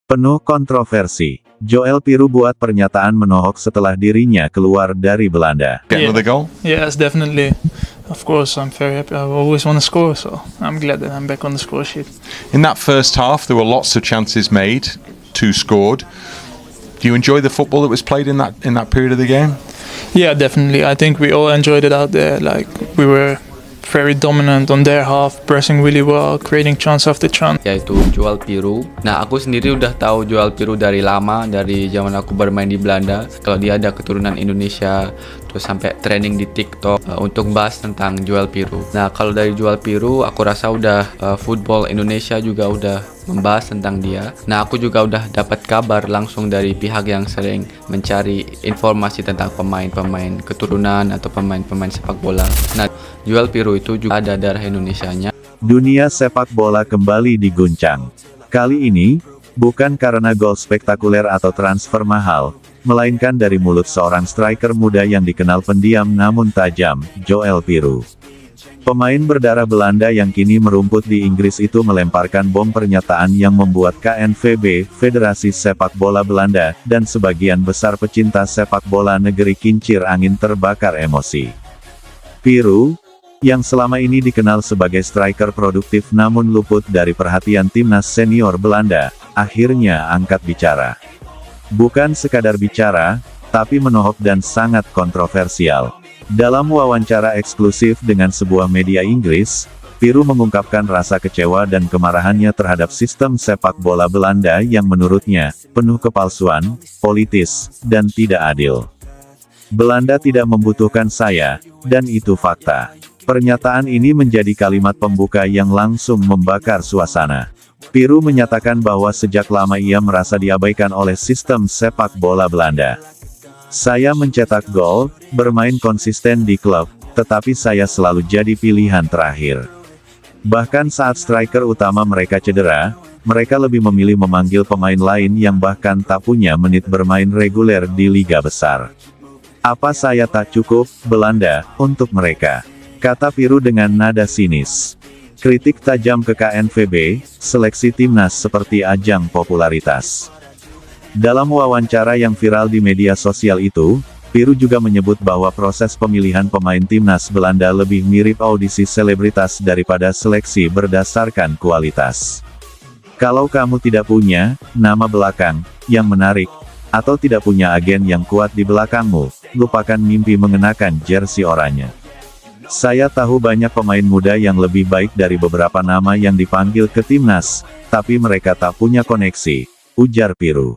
Penuh kontroversi. Joel Piroe buat pernyataan menohok setelah dirinya keluar dari Belanda. Get another goal? Yes, definitely. Of course, I'm very happy. I always want to score, so I'm glad that I'm back on the score sheet. In that first half, there were lots of chances made, 2 scored. Do you enjoy the football that was played in that period of the game? Yeah, definitely. I think we all enjoyed it out there. Like, we were very dominant on their half, pressing really well, creating chance after chance. Yaitu Joel Piroe. Nah, aku sendiri udah tahu Joel Piroe dari lama, dari zaman aku bermain di Belanda. Kalau dia ada keturunan Indonesia, terus sampai training di TikTok untuk bahas tentang Joel Piroe. Nah, kalau dari Joel Piroe, aku rasa udah football Indonesia juga udah membahas tentang dia. Nah, aku juga udah dapat kabar langsung dari pihak yang sering mencari informasi tentang pemain-pemain keturunan atau pemain-pemain sepak bola. Nah, Joel Piroe itu juga ada darah Indonesianya. Dunia sepak bola kembali diguncang. Kali ini, bukan karena gol spektakuler atau transfer mahal, melainkan dari mulut seorang striker muda yang dikenal pendiam namun tajam, Joel Piroe. Pemain berdarah Belanda yang kini merumput di Inggris itu melemparkan bom pernyataan yang membuat KNVB, Federasi Sepak Bola Belanda, dan sebagian besar pecinta sepak bola negeri kincir angin terbakar emosi. Piroe, yang selama ini dikenal sebagai striker produktif namun luput dari perhatian timnas senior Belanda, akhirnya angkat bicara. Bukan sekadar bicara, tapi menohok dan sangat kontroversial. Dalam wawancara eksklusif dengan sebuah media Inggris, Piroe mengungkapkan rasa kecewa dan kemarahannya terhadap sistem sepak bola Belanda yang menurutnya penuh kepalsuan, politis, dan tidak adil. Belanda tidak membutuhkan saya, dan itu fakta. Pernyataan ini menjadi kalimat pembuka yang langsung membakar suasana. Piroe menyatakan bahwa sejak lama ia merasa diabaikan oleh sistem sepak bola Belanda. Saya mencetak gol, bermain konsisten di klub, tetapi saya selalu jadi pilihan terakhir. Bahkan saat striker utama mereka cedera, mereka lebih memilih memanggil pemain lain yang bahkan tak punya menit bermain reguler di liga besar. Apa saya tak cukup, Belanda, untuk mereka? Kata Piroe dengan nada sinis. Kritik tajam ke KNVB, seleksi timnas seperti ajang popularitas. Dalam wawancara yang viral di media sosial itu, Piroe juga menyebut bahwa proses pemilihan pemain timnas Belanda lebih mirip audisi selebritas daripada seleksi berdasarkan kualitas. Kalau kamu tidak punya nama belakang yang menarik, atau tidak punya agen yang kuat di belakangmu, lupakan mimpi mengenakan jersey oranye. Saya tahu banyak pemain muda yang lebih baik dari beberapa nama yang dipanggil ke timnas, tapi mereka tak punya koneksi, ujar Piroe.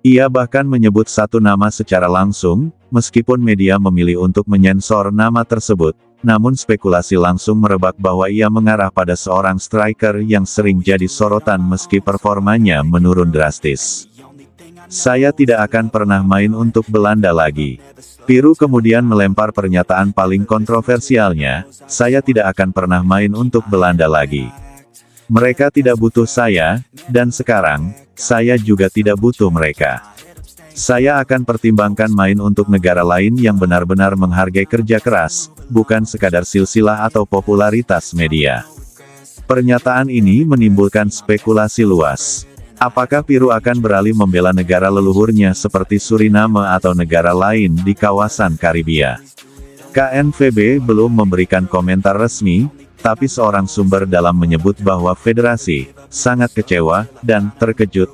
Ia bahkan menyebut satu nama secara langsung, meskipun media memilih untuk menyensor nama tersebut, namun spekulasi langsung merebak bahwa ia mengarah pada seorang striker yang sering jadi sorotan meski performanya menurun drastis. Saya tidak akan pernah main untuk Belanda lagi. Piroe kemudian melempar pernyataan paling kontroversialnya, saya tidak akan pernah main untuk Belanda lagi. Mereka tidak butuh saya, dan sekarang, saya juga tidak butuh mereka. Saya akan pertimbangkan main untuk negara lain yang benar-benar menghargai kerja keras, bukan sekadar silsilah atau popularitas media. Pernyataan ini menimbulkan spekulasi luas. Apakah Piroe akan beralih membela negara leluhurnya seperti Suriname atau negara lain di kawasan Karibia? KNVB belum memberikan komentar resmi, tapi seorang sumber dalam menyebut bahwa federasi sangat kecewa dan terkejut